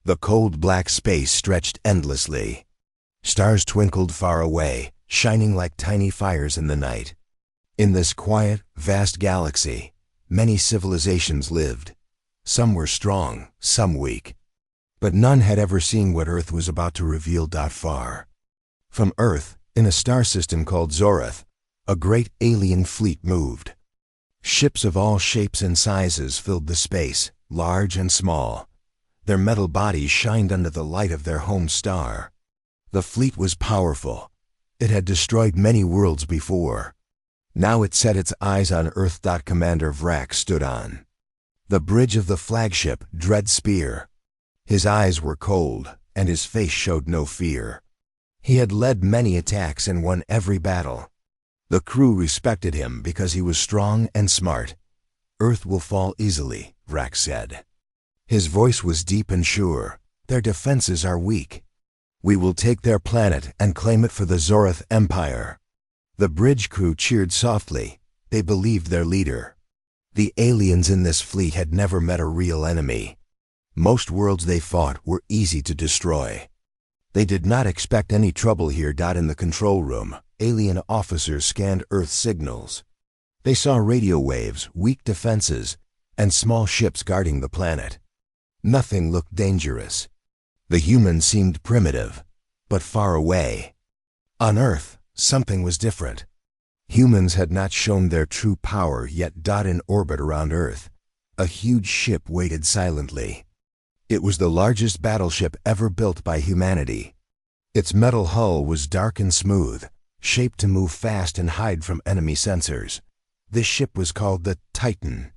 The cold black space stretched endlessly. Stars twinkled far away, shining like tiny fires in the night. In this quiet, vast galaxy, many civilizations lived. Some were strong, some weak. But none had ever seen what Earth was about to reveal. Far from Earth, in a star system called Zorath, a great alien fleet moved. Ships of all shapes and sizes filled the space, large and small. Their metal bodies shined under the light of their home star. The fleet was powerful. It had destroyed many worlds before. Now it set its eyes on Earth. Commander Vrax stood on the bridge of the flagship, Dread Spear. His eyes were cold, and his face showed no fear. He had led many attacks and won every battle. The crew respected him because he was strong and smart. Earth will fall easily, Vrax said. His voice was deep and sure. Their defenses are weak. We will take their planet and claim it for the Zorath Empire. The bridge crew cheered softly. They believed their leader. The aliens in this fleet had never met a real enemy. Most worlds they fought were easy to destroy. They did not expect any trouble here. In the control room, alien officers scanned Earth signals. They saw radio waves, weak defenses, and small ships guarding the planet. Nothing looked dangerous. The humans seemed primitive, but far away. On Earth, something was different. Humans had not shown their true power yet. In orbit around Earth, a huge ship waited silently. It was the largest battleship ever built by humanity. Its metal hull was dark and smooth, shaped to move fast and hide from enemy sensors. This ship was called the Titan.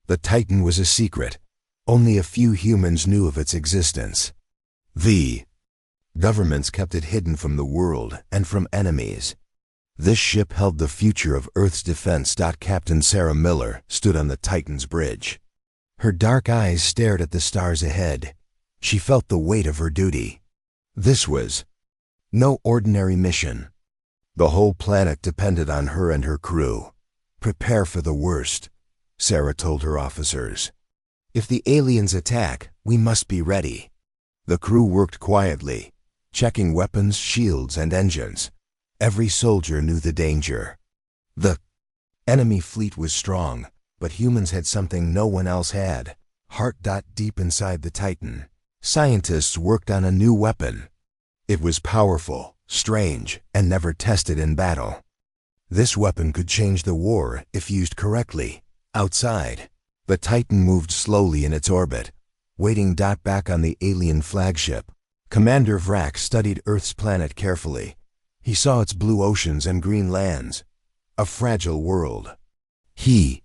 The Titan was a secret. Only a few humans knew of its existence. The governments kept it hidden from the world and from enemies. This ship held the future of Earth's defense. Captain Sarah Miller stood on the Titan's bridge. Her dark eyes stared at the stars ahead. She felt the weight of her duty. This was no ordinary mission. The whole planet depended on her and her crew. Prepare for the worst, Sarah told her officers. If the aliens attack, we must be ready. The crew worked quietly, checking weapons, shields, and engines. Every soldier knew the danger. The enemy fleet was strong, but humans had something no one else had. Heart. Deep inside the Titan, scientists worked on a new weapon. It was powerful, strange, and never tested in battle. This weapon could change the war if used correctly. Outside, the Titan moved slowly in its orbit, waiting. Back on the alien flagship, Commander Vrax studied Earth's planet carefully. He saw its blue oceans and green lands, a fragile world. He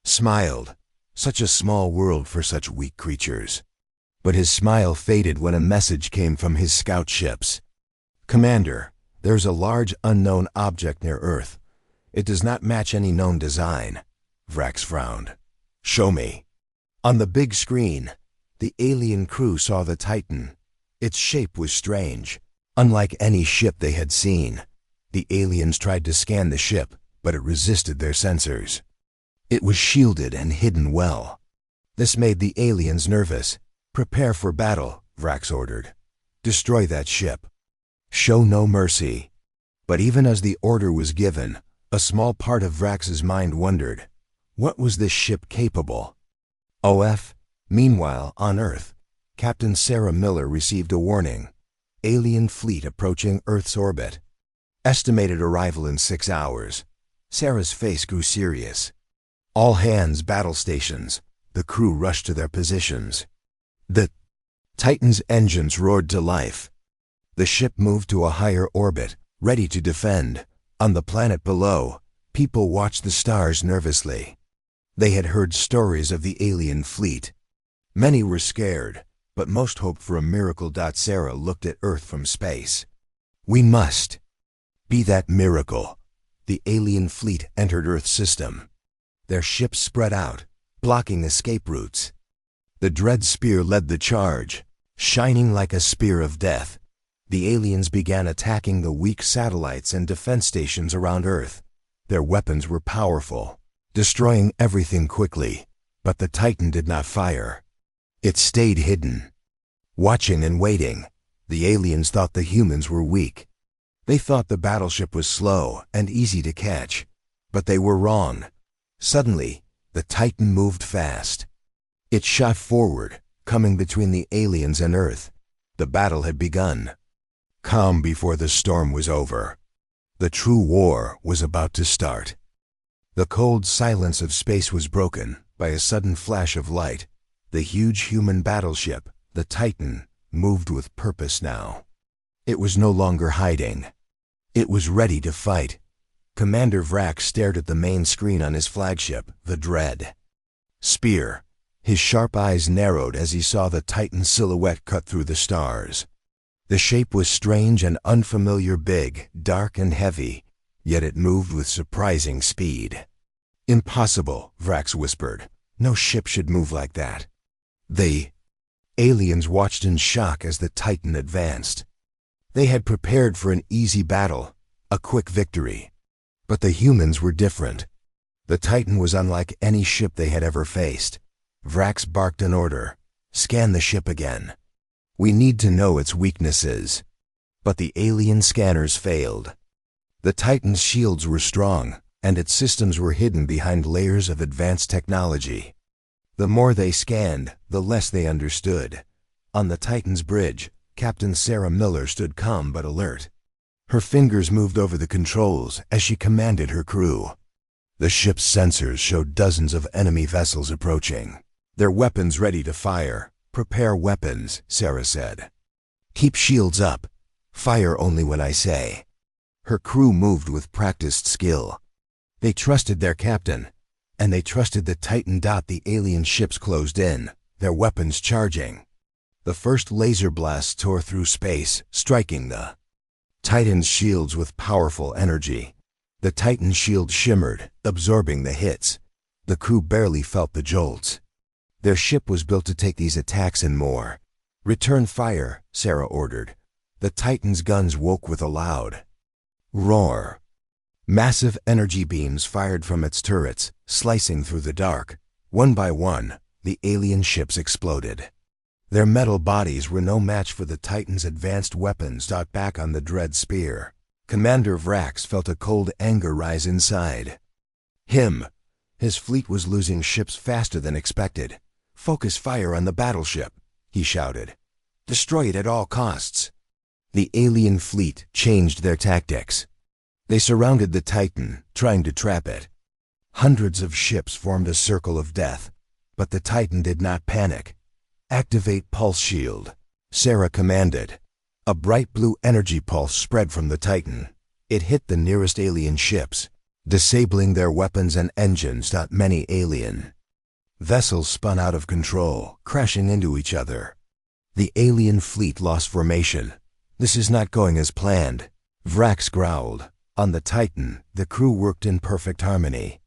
smiled. Such a small world for such weak creatures. But his smile faded when a message came from his scout ships. Commander, there's a large unknown object near Earth. It does not match any known design. Vrax frowned. Show me. On the big screen, the alien crew saw the Titan. Its shape was strange. Unlike any ship they had seen, the aliens tried to scan the ship, but it resisted their sensors. It was shielded and hidden well. This made the aliens nervous. Prepare for battle, Vrax ordered. Destroy that ship. Show no mercy. But even as the order was given, a small part of Vrax's mind wondered, what was this ship capable of? Meanwhile, on Earth, Captain Sarah Miller received a warning. Alien fleet approaching Earth's orbit. Estimated arrival in 6 hours. Sarah's face grew serious. All hands, battle stations. The crew rushed to their positions. The Titan's engines roared to life. The ship moved to a higher orbit, ready to defend. On the planet below, people watched the stars nervously. They had heard stories of the alien fleet. Many were scared, but most hoped for a miracle. Sarah looked at Earth from space. We must be that miracle. The alien fleet entered Earth's system. Their ships spread out, blocking escape routes. The Dread Spear led the charge, shining like a spear of death. The aliens began attacking the weak satellites and defense stations around Earth. Their weapons were powerful, destroying everything quickly, but the Titan did not fire. It stayed hidden. Watching and waiting, the aliens thought the humans were weak. They thought the battleship was slow and easy to catch, but they were wrong. Suddenly, the Titan moved fast. It shot forward, coming between the aliens and Earth. The battle had begun. Calm before the storm was over. The true war was about to start. The cold silence of space was broken by a sudden flash of light. The huge human battleship, the Titan, moved with purpose now. It was no longer hiding. It was ready to fight. Commander Vrax stared at the main screen on his flagship, the Dread. Spear. His sharp eyes narrowed as he saw the Titan's silhouette cut through the stars. The shape was strange and unfamiliar, big, dark and heavy, yet it moved with surprising speed. Impossible, Vrax whispered. No ship should move like that. The aliens watched in shock as the Titan advanced. They had prepared for an easy battle, a quick victory. But the humans were different. The Titan was unlike any ship they had ever faced. Vrax barked an order. Scan the ship again. We need to know its weaknesses. But the alien scanners failed. The Titan's shields were strong, and its systems were hidden behind layers of advanced technology. The more they scanned, the less they understood. On the Titan's bridge, Captain Sarah Miller stood calm but alert. Her fingers moved over the controls as she commanded her crew. The ship's sensors showed dozens of enemy vessels approaching. Their weapons ready to fire. Prepare weapons, Sarah said. Keep shields up. Fire only when I say. Her crew moved with practiced skill. They trusted their captain, and they trusted the Titan. The alien ships closed in, their weapons charging. The first laser blast tore through space, striking the Titan's shields with powerful energy. The Titan's shield shimmered, absorbing the hits. The crew barely felt the jolts. Their ship was built to take these attacks and more. Return fire, Sarah ordered. The Titan's guns woke with a loud roar. Massive energy beams fired from its turrets, slicing through the dark. One by one, the alien ships exploded. Their metal bodies were no match for the Titan's advanced weapons. Back on the Dread Spear, Commander Vrax felt a cold anger rise inside him. His fleet was losing ships faster than expected. Focus fire on the battleship, he shouted. Destroy it at all costs. The alien fleet changed their tactics. They surrounded the Titan, trying to trap it. Hundreds of ships formed a circle of death, but the Titan did not panic. Activate pulse shield, Sarah commanded. A bright blue energy pulse spread from the Titan. It hit the nearest alien ships, disabling their weapons and engines. Many alien vessels spun out of control, crashing into each other. The alien fleet lost formation. This is not going as planned, Vrax growled. On the Titan, the crew worked in perfect harmony.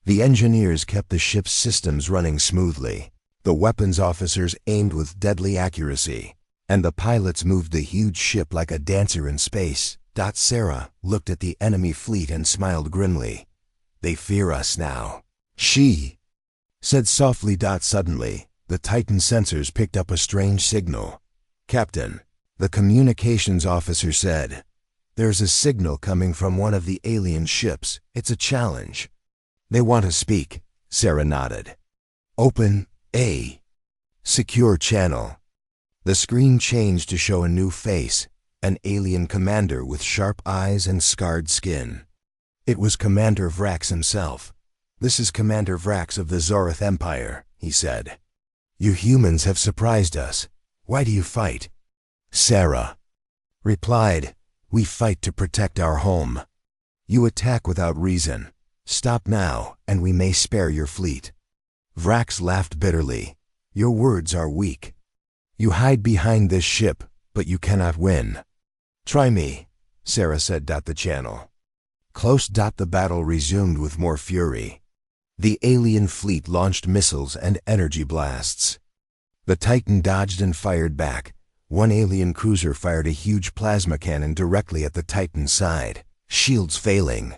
The engineers kept the ship's systems running smoothly. The weapons officers aimed with deadly accuracy, and the pilots moved the huge ship like a dancer in space. Sarah looked at the enemy fleet and smiled grimly. They fear us now, she said softly. Suddenly, the Titan sensors picked up a strange signal. Captain, the communications officer said, there's a signal coming from one of the alien ships. It's a challenge. They want to speak, Sarah nodded. Open a secure channel. The screen changed to show a new face, an alien commander with sharp eyes and scarred skin. It was Commander Vrax himself. This is Commander Vrax of the Zorith Empire, he said. You humans have surprised us. Why do you fight? Sarah replied, we fight to protect our home. You attack without reason. Stop now, and we may spare your fleet. Vrax laughed bitterly. Your words are weak. You hide behind this ship, but you cannot win. Try me, Sarah said. The channel. Close. The battle resumed with more fury. The alien fleet launched missiles and energy blasts. The Titan dodged and fired back. One alien cruiser fired a huge plasma cannon directly at the Titan's side, shields failing.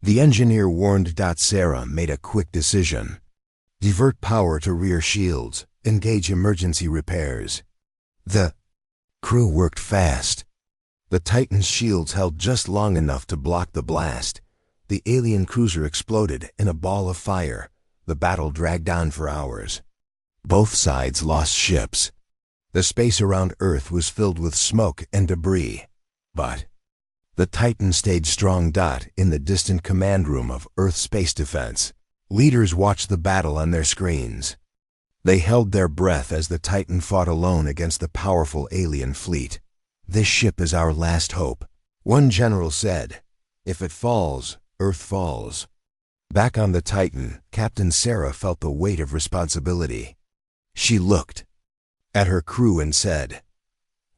The engineer warned. Sarah made a quick decision. Divert power to rear shields. Engage emergency repairs. The crew worked fast. The Titan's shields held just long enough to block the blast. The alien cruiser exploded in a ball of fire. The battle dragged on for hours. Both sides lost ships. The space around Earth was filled with smoke and debris. But the Titan stayed strong. In the distant command room of Earth Space Defense, leaders watched the battle on their screens. They held their breath as the Titan fought alone against the powerful alien fleet. "This ship is our last hope," one general said. "If it falls, Earth falls." Back on the Titan, Captain Sarah felt the weight of responsibility. She looked at her crew and said,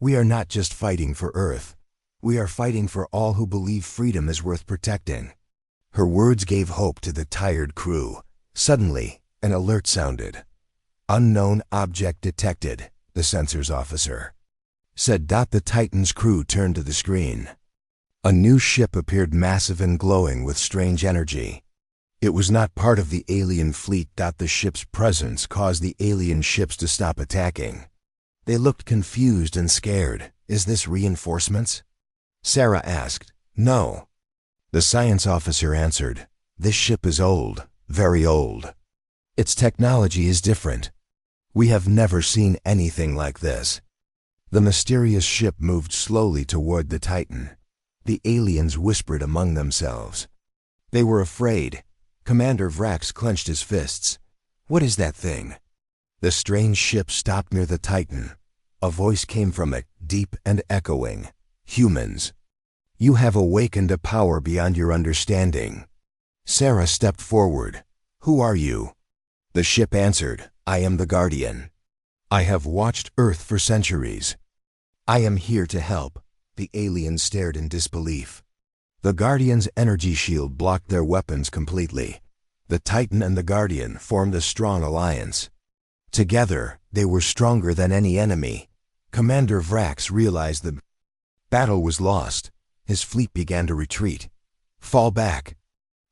"We are not just fighting for Earth. We are fighting for all who believe freedom is worth protecting." Her words gave hope to the tired crew. Suddenly, an alert sounded. "Unknown object detected," the sensors officer said. The Titan's crew turned to the screen. A new ship appeared, massive and glowing with strange energy. It was not part of the alien fleet. The ship's presence caused the alien ships to stop attacking. They looked confused and scared. "Is this reinforcements?" Sarah asked. "No." The science officer answered. "This ship is old, very old. Its technology is different. We have never seen anything like this." The mysterious ship moved slowly toward the Titan. The aliens whispered among themselves. They were afraid. Commander Vrax clenched his fists. "What is that thing?" The strange ship stopped near the Titan. A voice came from it, deep and echoing. "Humans, you have awakened a power beyond your understanding." Sarah stepped forward. "Who are you?" The ship answered, "I am the Guardian. I have watched Earth for centuries. I am here to help." The aliens stared in disbelief. The Guardian's energy shield blocked their weapons completely. The Titan and the Guardian formed a strong alliance. Together, they were stronger than any enemy. Commander Vrax realized the battle was lost. His fleet began to retreat. "Fall back,"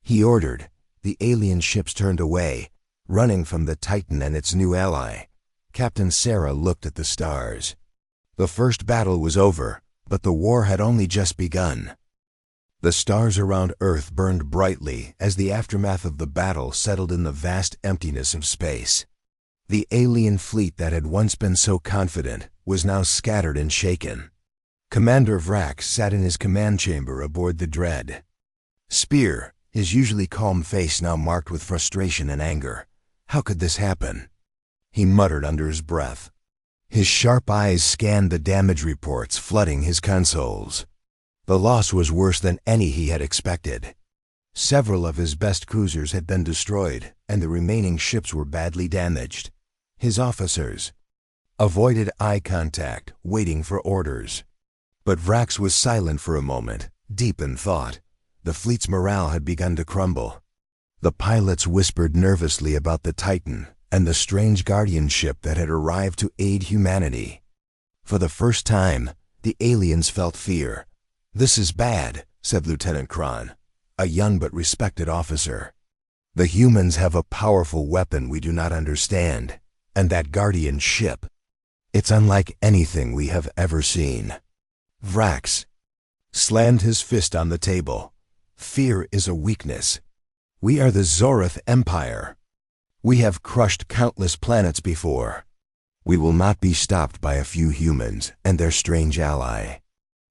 he ordered. The alien ships turned away, running from the Titan and its new ally. Captain Sarah looked at the stars. The first battle was over, but the war had only just begun. The stars around Earth burned brightly as the aftermath of the battle settled in the vast emptiness of space. The alien fleet that had once been so confident was now scattered and shaken. Commander Vrax sat in his command chamber aboard the Dread. Spear, his usually calm face now marked with frustration and anger. "How could this happen?" he muttered under his breath. His sharp eyes scanned the damage reports flooding his consoles. The loss was worse than any he had expected. Several of his best cruisers had been destroyed, and the remaining ships were badly damaged. His officers avoided eye contact, waiting for orders. But Vrax was silent for a moment, deep in thought. The fleet's morale had begun to crumble. The pilots whispered nervously about the Titan and the strange Guardian ship that had arrived to aid humanity. For the first time, the aliens felt fear. "This is bad," said Lieutenant Kron, a young but respected officer. "The humans have a powerful weapon we do not understand, and that Guardian ship, it's unlike anything we have ever seen." Vrax slammed his fist on the table. "Fear is a weakness. We are the Zorith Empire. We have crushed countless planets before. We will not be stopped by a few humans and their strange ally."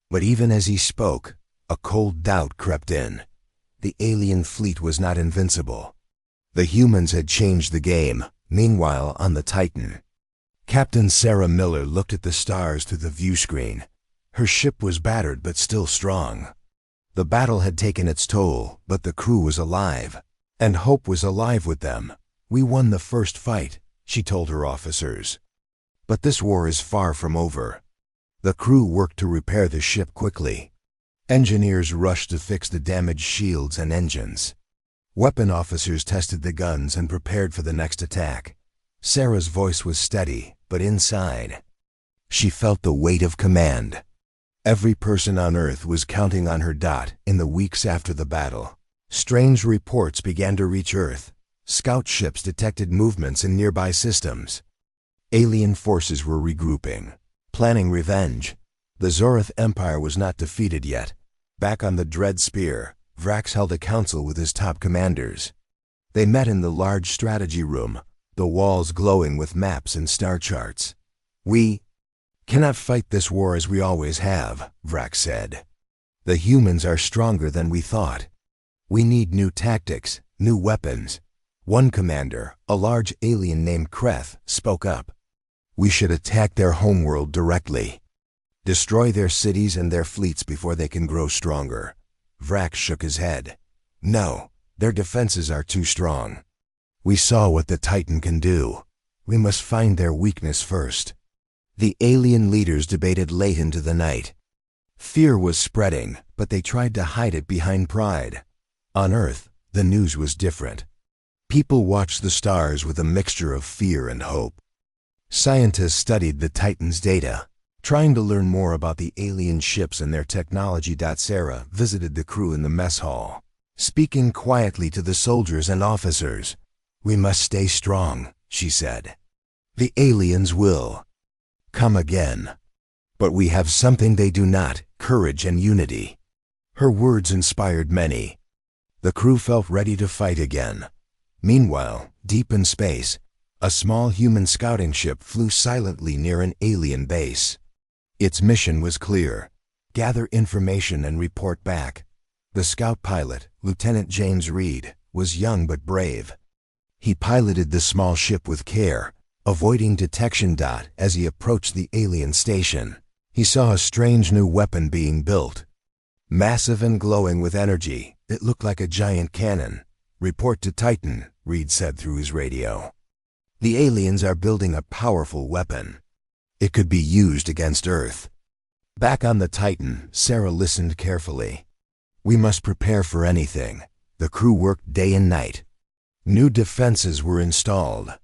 But even as he spoke, a cold doubt crept in. The alien fleet was not invincible. The humans had changed the game. Meanwhile, on the Titan, Captain Sarah Miller looked at the stars through the view screen. Her ship was battered but still strong. The battle had taken its toll, but the crew was alive, and hope was alive with them. "We won the first fight," she told her officers. "But this war is far from over." The crew worked to repair the ship quickly. Engineers rushed to fix the damaged shields and engines. Weapon officers tested the guns and prepared for the next attack. Sarah's voice was steady, but inside, she felt the weight of command. Every person on Earth was counting on her. In the weeks after the battle, strange reports began to reach Earth. Scout ships detected movements in nearby systems. Alien forces were regrouping. planning revenge. The Zorith Empire was not defeated yet. Back on the Dread Spear, Vrax held a council with his top commanders. They met in the large strategy room, the walls glowing with maps and star charts. "We cannot fight this war as we always have," Vrax said. "The humans are stronger than we thought. We need new tactics, new weapons." One commander, a large alien named Kreth, spoke up. "We should attack their homeworld directly. Destroy their cities and their fleets before they can grow stronger." Vrax shook his head. "No, their defenses are too strong. We saw what the Titan can do. We must find their weakness first." The alien leaders debated late into the night. Fear was spreading, but they tried to hide it behind pride. On Earth, the news was different. People watched the stars with a mixture of fear and hope. Scientists studied the Titan's data, trying to learn more about the alien ships and their technology. Sarah visited the crew in the mess hall, speaking quietly to the soldiers and officers. "We must stay strong," she said. "The aliens will come again. But we have something they do not, courage and unity." Her words inspired many. The crew felt ready to fight again. Meanwhile, deep in space, a small human scouting ship flew silently near an alien base. Its mission was clear: gather information and report back. The scout pilot, Lieutenant James Reed, was young but brave. He piloted the small ship with care, avoiding detection. As he approached the alien station, he saw a strange new weapon being built. Massive and glowing with energy, it looked like a giant cannon. "Report to Titan," Reed said through his radio. "The aliens are building a powerful weapon. It could be used against Earth." Back on the Titan, Sarah listened carefully. "We must prepare for anything." The crew worked day and night. New defenses were installed.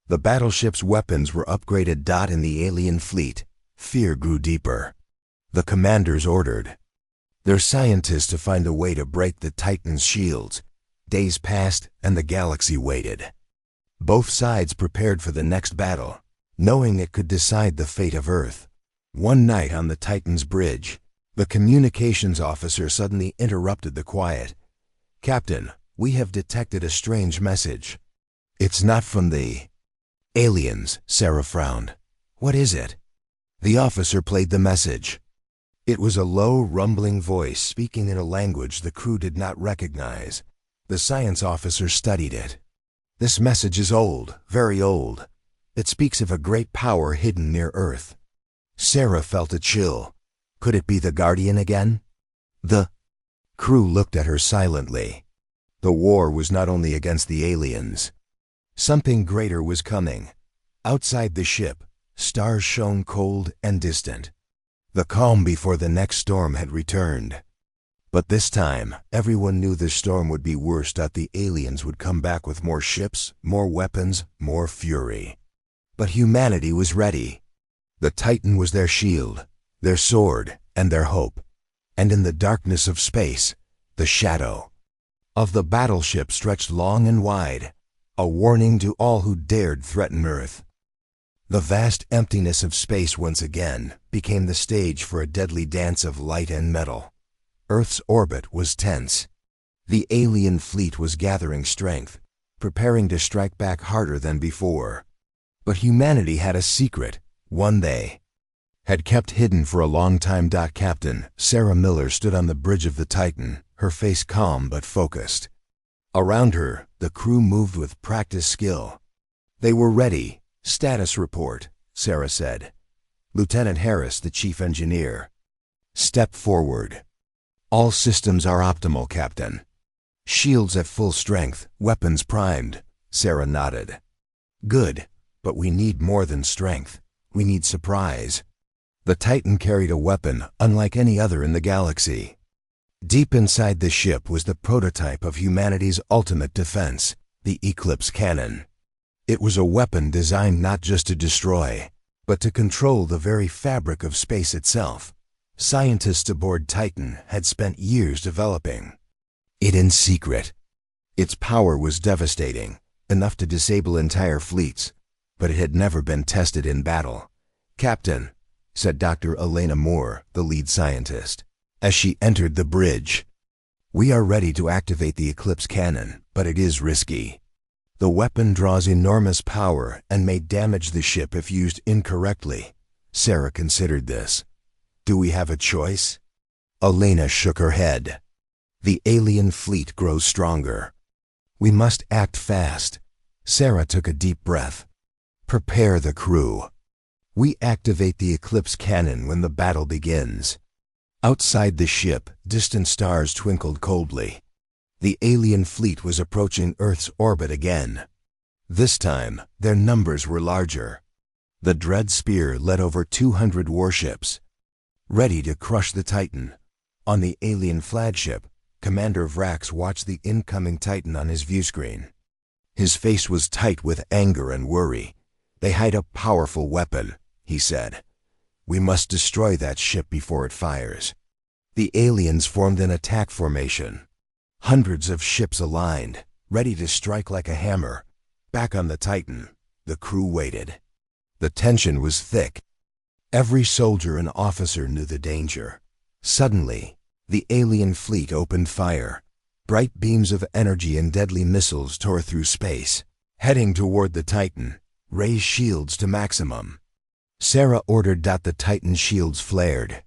The battleship's weapons were upgraded. In the alien fleet, fear grew deeper. The commanders ordered their scientists to find a way to break the Titan's shields. Days passed, and the galaxy waited. Both sides prepared for the next battle, knowing it could decide the fate of Earth. One night on the Titan's bridge, the communications officer suddenly interrupted the quiet. "Captain, we have detected a strange message." "It's not from the aliens," Sarah frowned. "What is it?" The officer played the message. It was a low, rumbling voice speaking in a language the crew did not recognize. The science officer studied it. "This message is old, very old. It speaks of a great power hidden near Earth." Sarah felt a chill. Could it be the Guardian again? The crew looked at her silently. The war was not only against the aliens. Something greater was coming. Outside the ship, stars shone cold and distant. The calm before the next storm had returned. But this time, everyone knew the storm would be worse. The aliens would come back with more ships, more weapons, more fury. But humanity was ready. The Titan was their shield, their sword, and their hope. And in the darkness of space, the shadow of the battleship stretched long and wide, a warning to all who dared threaten Earth. The vast emptiness of space once again became the stage for a deadly dance of light and metal. Earth's orbit was tense. The alien fleet was gathering strength, preparing to strike back harder than before. But humanity had a secret, one they had kept hidden for a long time. Captain Sarah Miller stood on the bridge of the Titan, her face calm but focused. Around her, the crew moved with practiced skill. They were ready. "Status report," Sarah said. Lieutenant Harris, the chief engineer, stepped forward. "All systems are optimal, Captain." "Shields at full strength, weapons primed," Sarah nodded. "Good, but we need more than strength. We need surprise." The Titan carried a weapon unlike any other in the galaxy. Deep inside the ship was the prototype of humanity's ultimate defense, the Eclipse cannon. It was a weapon designed not just to destroy, but to control the very fabric of space itself. Scientists aboard Titan had spent years developing it in secret. Its power was devastating, enough to disable entire fleets, but it had never been tested in battle. "Captain," said Dr. Elena Moore, the lead scientist, as she entered the bridge. "We are ready to activate the Eclipse cannon, but it is risky. The weapon draws enormous power and may damage the ship if used incorrectly." Sarah considered this. "Do we have a choice?" Elena shook her head. "The alien fleet grows stronger. We must act fast." Sarah took a deep breath. "Prepare the crew. We activate the Eclipse cannon when the battle begins." Outside the ship, distant stars twinkled coldly. The alien fleet was approaching Earth's orbit again. This time, their numbers were larger. The Dread Spear led over 200 warships, ready to crush the Titan. On the alien flagship, Commander Vrax watched the incoming Titan on his viewscreen. His face was tight with anger and worry. "They hide a powerful weapon," he said. "We must destroy that ship before it fires." The aliens formed an attack formation. Hundreds of ships aligned, ready to strike like a hammer. Back on the Titan, the crew waited. The tension was thick. Every soldier and officer knew the danger. Suddenly, the alien fleet opened fire. Bright beams of energy and deadly missiles tore through space. Heading toward the Titan, raise shields to maximum. Sarah ordered that the Titan's shields flared,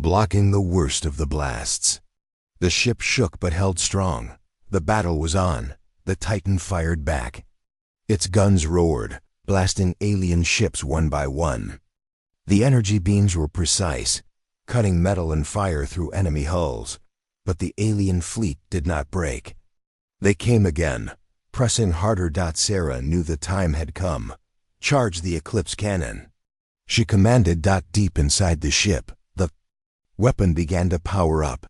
blocking the worst of the blasts. The ship shook but held strong. The battle was on. The Titan fired back. Its guns roared, blasting alien ships one by one. The energy beams were precise, cutting metal and fire through enemy hulls. But the alien fleet did not break. They came again, pressing harder. Sarah knew the time had come. "Charge the Eclipse cannon," she commanded. Deep inside the ship, the weapon began to power up.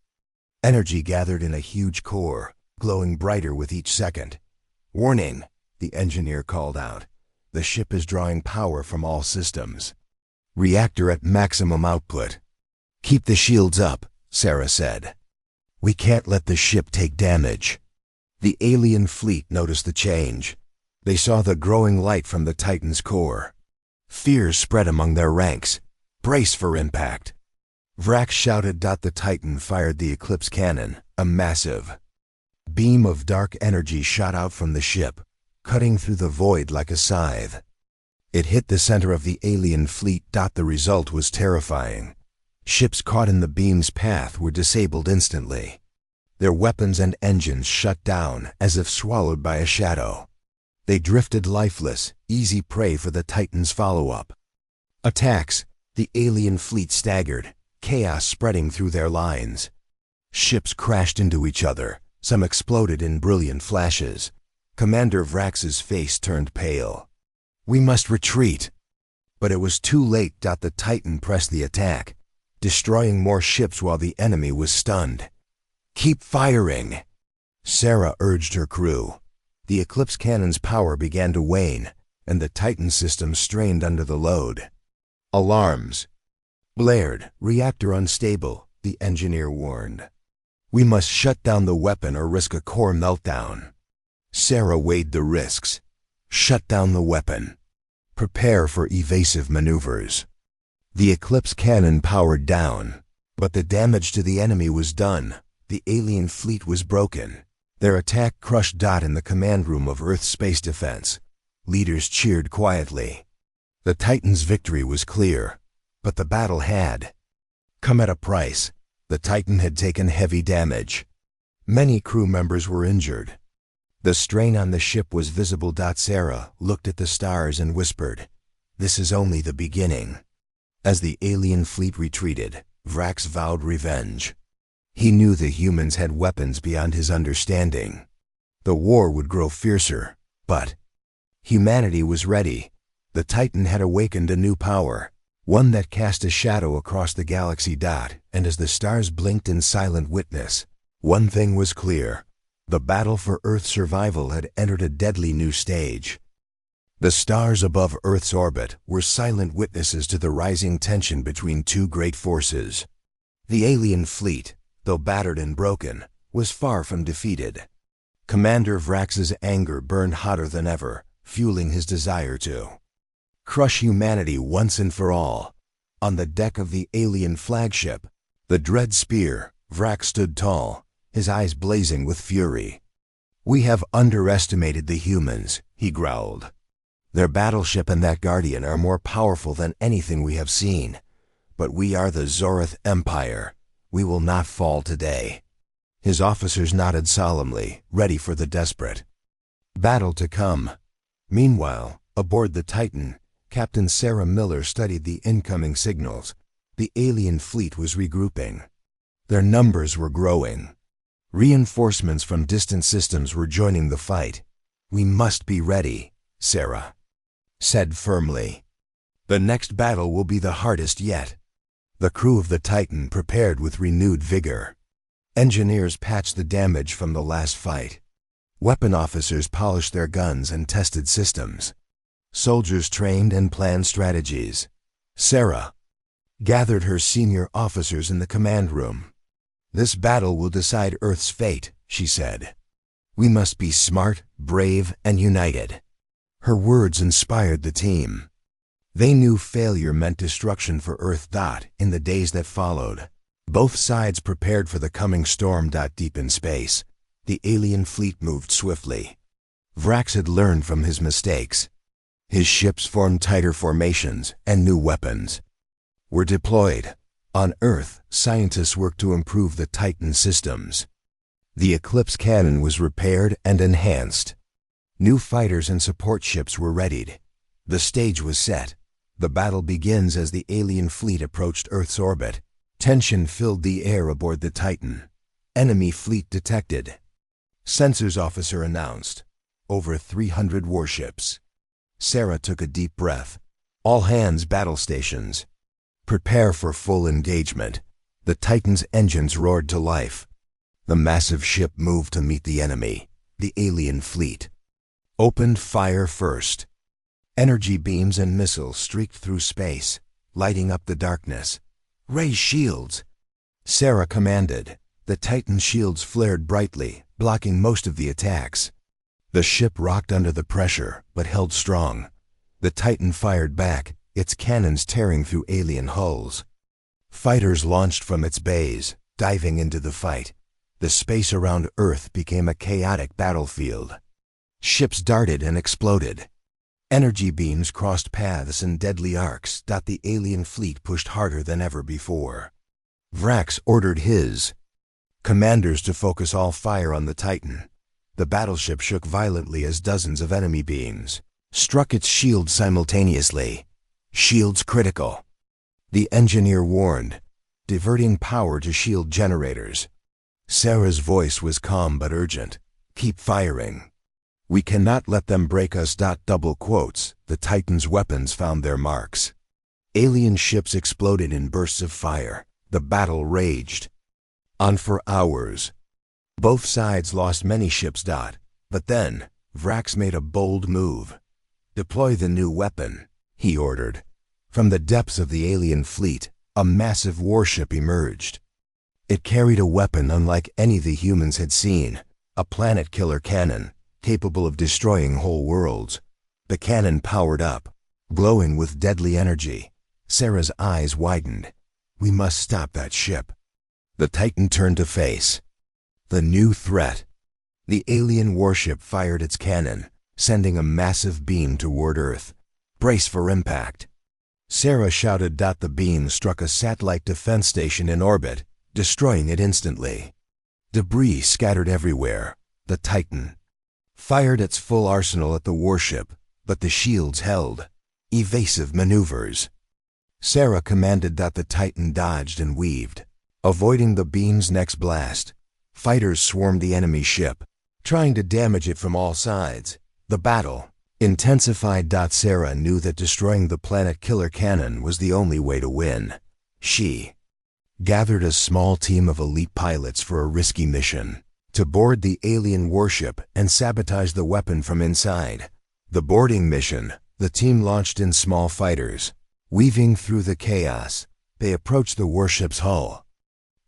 Energy gathered in a huge core, glowing brighter with each second. "Warning," the engineer called out. "The ship is drawing power from all systems. Reactor at maximum output." "Keep the shields up," Sarah said. "We can't let the ship take damage." The alien fleet noticed the change. They saw the growing light from the Titan's core. Fear spread among their ranks. "Brace for impact." Vrax shouted. The Titan fired the Eclipse cannon. A massive beam of dark energy shot out from the ship, cutting through the void like a scythe. It hit the center of the alien fleet. The result was terrifying. Ships caught in the beam's path were disabled instantly. Their weapons and engines shut down as if swallowed by a shadow. They drifted lifeless, easy prey for the Titan's follow-up. Attacks. The alien fleet staggered, chaos spreading through their lines. Ships crashed into each other. Some exploded in brilliant flashes. Commander Vrax's face turned pale. "We must retreat." But it was too late. The Titan pressed the attack, destroying more ships while the enemy was stunned. "Keep firing," Sarah urged her crew. The Eclipse cannon's power began to wane, and the Titan system strained under the load. Alarms blared. "Reactor unstable," the engineer warned. "We must shut down the weapon or risk a core meltdown." Sarah weighed the risks. Shut down the weapon. Prepare for evasive maneuvers. The Eclipse cannon powered down, but the damage to the enemy was done. The alien fleet was broken. Their attack crushed in the command room of Earth's space defense. Leaders cheered quietly. The Titan's victory was clear, but the battle had come at a price. The Titan had taken heavy damage. Many crew members were injured. The strain on the ship was visible. Sarah looked at the stars and whispered, "This is only the beginning." As the alien fleet retreated, Vrax vowed revenge. He knew the humans had weapons beyond his understanding. The war would grow fiercer, but humanity was ready. The Titan had awakened a new power, one that cast a shadow across the galaxy. And as the stars blinked in silent witness, one thing was clear. The battle for Earth's survival had entered a deadly new stage. The stars above Earth's orbit were silent witnesses to the rising tension between two great forces. The alien fleet, though battered and broken, was far from defeated. Commander Vrax's anger burned hotter than ever, fueling his desire to crush humanity once and for all. On the deck of the alien flagship, the dread spear, Vrax stood tall, his eyes blazing with fury. "We have underestimated the humans," he growled. "Their battleship and that Guardian are more powerful than anything we have seen. But we are the Zorith Empire. We will not fall today." His officers nodded solemnly, ready for the desperate battle to come. Meanwhile, aboard the Titan, Captain Sarah Miller studied the incoming signals. The alien fleet was regrouping. Their numbers were growing. Reinforcements from distant systems were joining the fight. "We must be ready," Sarah said firmly. "The next battle will be the hardest yet." The crew of the Titan prepared with renewed vigor. Engineers patched the damage from the last fight. Weapon officers polished their guns and tested systems. Soldiers trained and planned strategies. Sarah gathered her senior officers in the command room. "This battle will decide Earth's fate," she said. "We must be smart, brave, and united." Her words inspired the team. They knew failure meant destruction for Earth. In the days that followed, both sides prepared for the coming storm. Deep in space, the alien fleet moved swiftly. Vrax had learned from his mistakes. His ships formed tighter formations, and new weapons were deployed. On Earth, scientists worked to improve the Titan systems. The Eclipse cannon was repaired and enhanced. New fighters and support ships were readied. The stage was set. The battle begins as the alien fleet approached Earth's orbit. Tension filled the air aboard the Titan. "Enemy fleet detected," Sensors officer announced. "Over 300 warships." Sarah took a deep breath. "All hands battle stations. Prepare for full engagement." The Titan's engines roared to life. The massive ship moved to meet the enemy. The alien fleet opened fire first. Energy beams and missiles streaked through space, lighting up the darkness. "Raise shields," Sarah commanded. The Titan shields flared brightly, blocking most of the attacks. The ship rocked under the pressure, but held strong. The Titan fired back, its cannons tearing through alien hulls. Fighters launched from its bays, diving into the fight. The space around Earth became a chaotic battlefield. Ships darted and exploded. Energy beams crossed paths in deadly arcs. The alien fleet pushed harder than ever before. Vrax ordered his commanders to focus all fire on the Titan. The battleship shook violently as dozens of enemy beams struck its shield simultaneously. "Shields critical," the engineer warned, diverting power to shield generators. Sarah's voice was calm but urgent. "Keep firing. We cannot let them break us." Double quotes. The Titan's weapons found their marks. Alien ships exploded in bursts of fire. The battle raged on for hours. Both sides lost many ships. But then, Vrax made a bold move. "Deploy the new weapon," he ordered. From the depths of the alien fleet, a massive warship emerged. It carried a weapon unlike any the humans had seen, a planet-killer cannon, capable of destroying whole worlds. The cannon powered up, glowing with deadly energy. Sarah's eyes widened. "We must stop that ship." The Titan turned to face the new threat. The alien warship fired its cannon, sending a massive beam toward Earth. "Brace for impact," Sarah shouted. The beam struck a satellite defense station in orbit, destroying it instantly. Debris scattered everywhere. The Titan fired its full arsenal at the warship, but the shields held. Evasive maneuvers, Sarah commanded. The Titan dodged and weaved, avoiding the beam's next blast. Fighters swarmed the enemy ship, trying to damage it from all sides. The battle intensified. Sarah knew that destroying the planet-killer cannon was the only way to win. She gathered a small team of elite pilots for a risky mission: to board the alien warship and sabotage the weapon from inside. The boarding mission, the team launched in small fighters. Weaving through the chaos, they approached the warship's hull.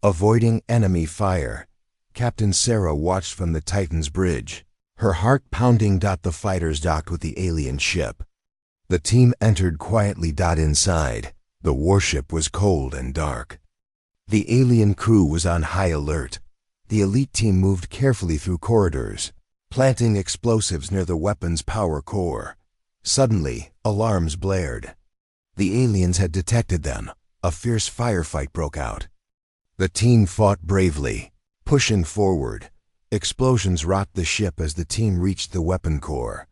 Avoiding enemy fire, Captain Sarah watched from the Titan's bridge, her heart pounding. The fighters docked with the alien ship. The team entered quietly. Inside, The warship was cold and dark. The alien crew was on high alert. The elite team moved carefully through corridors, planting explosives near the weapon's power core. Suddenly, alarms blared. The aliens had detected them. A fierce firefight broke out. The team fought bravely, pushing forward. Explosions rocked the ship as the team reached the weapon core.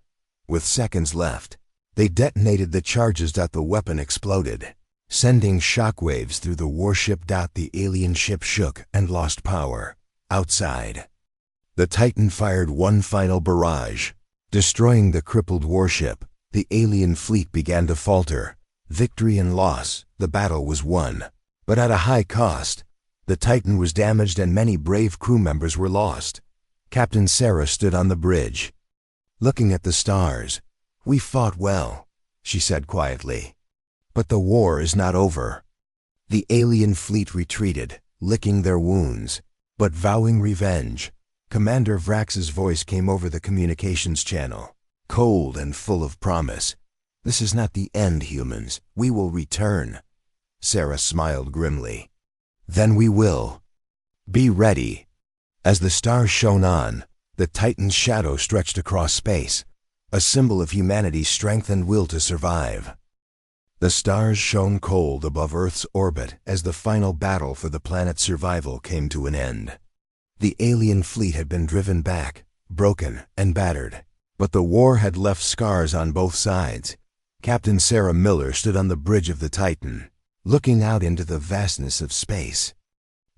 With seconds left, they detonated the charges. The weapon exploded, sending shockwaves through the warship. The alien ship shook and lost power. Outside, the Titan fired one final barrage, destroying the crippled warship. The alien fleet began to falter. Victory and loss, the battle was won, but at a high cost. The Titan was damaged and many brave crew members were lost. Captain Sarah stood on the bridge, looking at the stars. "We fought well," she said quietly. "But the war is not over." The alien fleet retreated, licking their wounds, but vowing revenge. Commander Vrax's voice came over the communications channel, cold and full of promise. "This is not the end, humans. We will return." Sarah smiled grimly. "Then we will. Be ready." As the stars shone on, the Titan's shadow stretched across space, a symbol of humanity's strength and will to survive. The stars shone cold above Earth's orbit as the final battle for the planet's survival came to an end. The alien fleet had been driven back, broken and battered, but the war had left scars on both sides. Captain Sarah Miller stood on the bridge of the Titan, looking out into the vastness of space.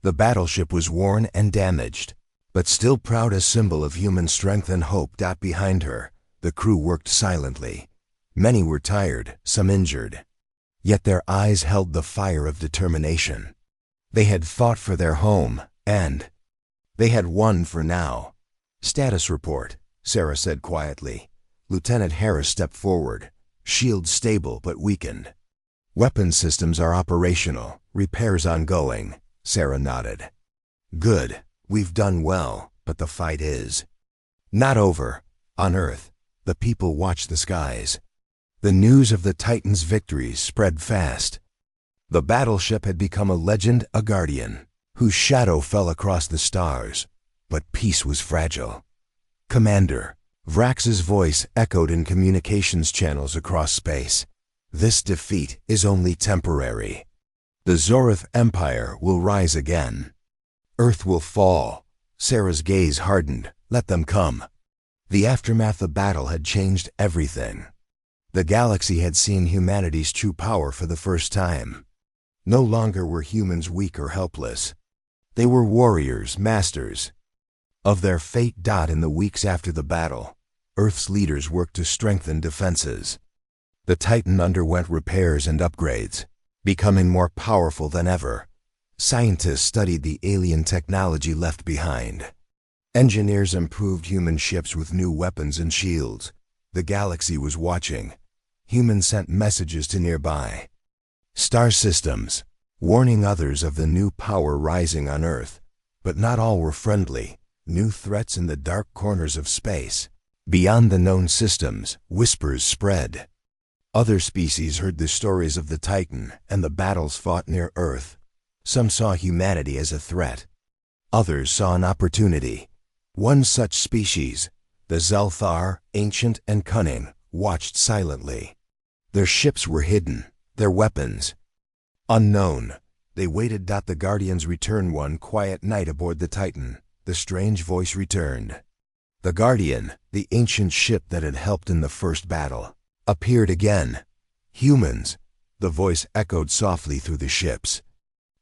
The battleship was worn and damaged, but still proud, a symbol of human strength and hope. Behind her, the crew worked silently. Many were tired, some injured. Yet their eyes held the fire of determination. They had fought for their home, and they had won for now. "Status report," Sarah said quietly. Lieutenant Harris stepped forward, shield stable but weakened. "Weapon systems are operational, repairs ongoing." Sarah nodded. "Good, we've done well, but the fight is not over." On Earth, the people watched the skies. The news of the Titan's victories spread fast. The battleship had become a legend, a guardian, whose shadow fell across the stars. But peace was fragile. "Commander," Vrax's voice echoed in communications channels across space. "This defeat is only temporary. The Zorith Empire will rise again. Earth will fall." Sarah's gaze hardened. "Let them come." The aftermath of battle had changed everything. The galaxy had seen humanity's true power for the first time. No longer were humans weak or helpless. They were warriors, masters of their fate. In the weeks after the battle, Earth's leaders worked to strengthen defenses. The Titan underwent repairs and upgrades, becoming more powerful than ever. Scientists studied the alien technology left behind. Engineers improved human ships with new weapons and shields. The galaxy was watching. Humans sent messages to nearby star systems, warning others of the new power rising on Earth. But not all were friendly. New threats in the dark corners of space. Beyond the known systems, whispers spread. Other species heard the stories of the Titan and the battles fought near Earth. Some saw humanity as a threat. Others saw an opportunity. One such species, the Zelthar, ancient and cunning, watched silently. Their ships were hidden, their weapons unknown. They waited. The Guardians returned one quiet night aboard the Titan. The strange voice returned. The Guardian, the ancient ship that had helped in the first battle, appeared again. "Humans," the voice echoed softly through the ships.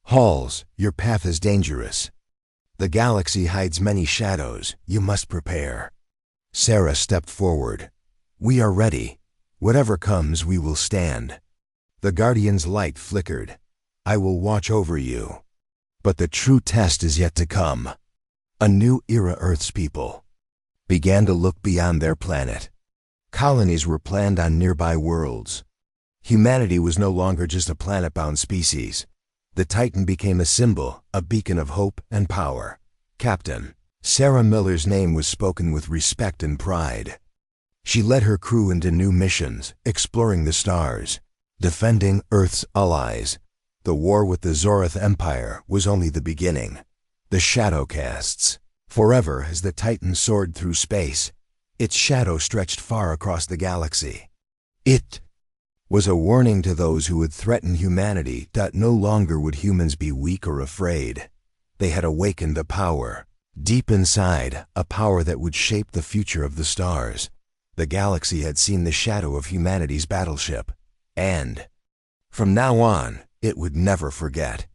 "Halls, your path is dangerous. The galaxy hides many shadows. You must prepare." Sarah stepped forward. "We are ready. Whatever comes, we will stand." The Guardian's light flickered. "I will watch over you. But the true test is yet to come." A new era. Earth's people began to look beyond their planet. Colonies were planned on nearby worlds. Humanity was no longer just a planet-bound species. The Titan became a symbol, a beacon of hope and power. Captain Sarah Miller's name was spoken with respect and pride. She led her crew into new missions, exploring the stars. defending Earth's allies. The war with the Zorith Empire was only the beginning. The shadow casts. Forever as the Titan soared through space, its shadow stretched far across the galaxy. It was a warning to those who would threaten humanity that no longer would humans be weak or afraid. They had awakened a power, deep inside, a power that would shape the future of the stars. The galaxy had seen the shadow of humanity's battleship, and from now on, it would never forget.